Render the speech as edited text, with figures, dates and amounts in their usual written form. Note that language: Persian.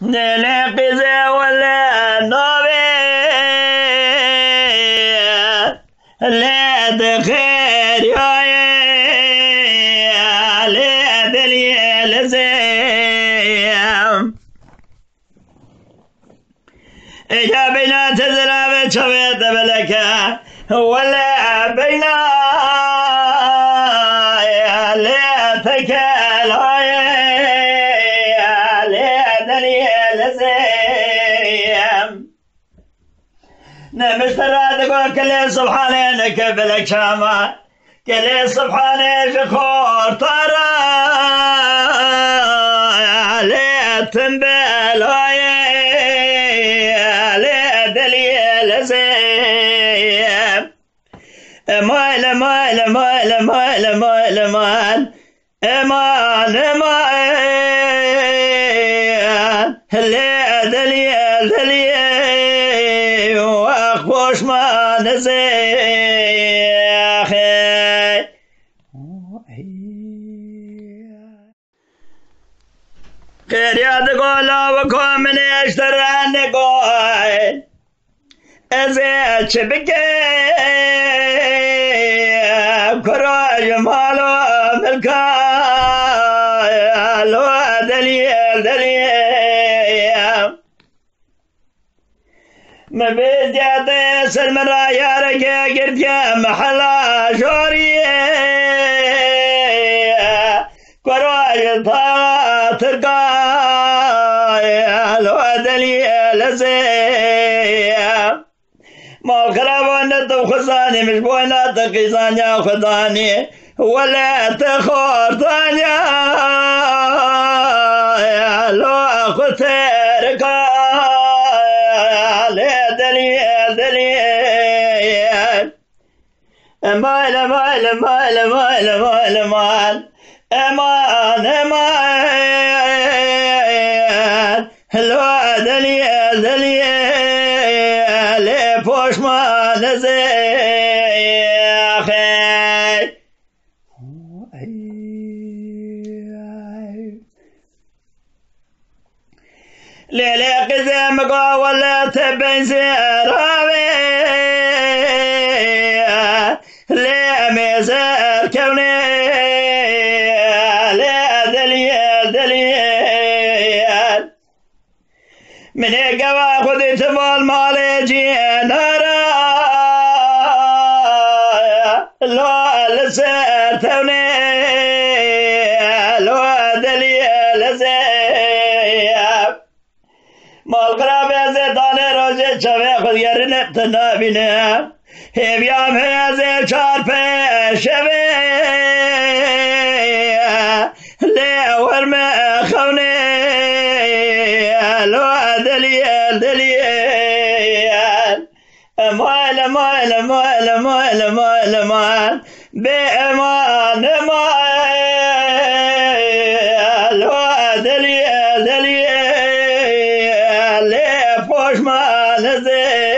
قزا ولا نوبي لا دخير يا لا دليل زيام إجا بينا تزرع بشويت بلكا ولا بينا لا تكال لا دليل زيام نمشترى تقول كل سبحانك بلك شاما كل سبحانك خور ترى لا تنبال لا دليل زيام مال مال مال مال مال مال امان امان لا دليل دليل واخوش ما نزيخي غير يا تقول وكم من يشترى نقول ازيد شبكي كراج مالو ملكا لو دليل دليل ما بدي سلم رايا رجع قرد يا محلا شوريه كراج ترقى لو دليل زيام ما الخراب ونت خزاني مش بوينات قيزاني يا خداني ولا تخور ثانية لو اخوتك لا دليل دليل مال مال مال مال مال مال امان امان لو دليل دليل پوش ما نزيخي ليلي قزم ولا تبين زراوي لي مزار كوني لا دليل دليل من قوا خذ تبال مالي جينا لو لسر توني لو دليل زياب مال غراب زيدان روزي شوي خذ يرنب تنابينا هبيام هزي چار شوي لي ورم خوني لو دليل دليل مال مال مال مال مال مال بأمان مال لو دليل دليل لي پوش ما نزي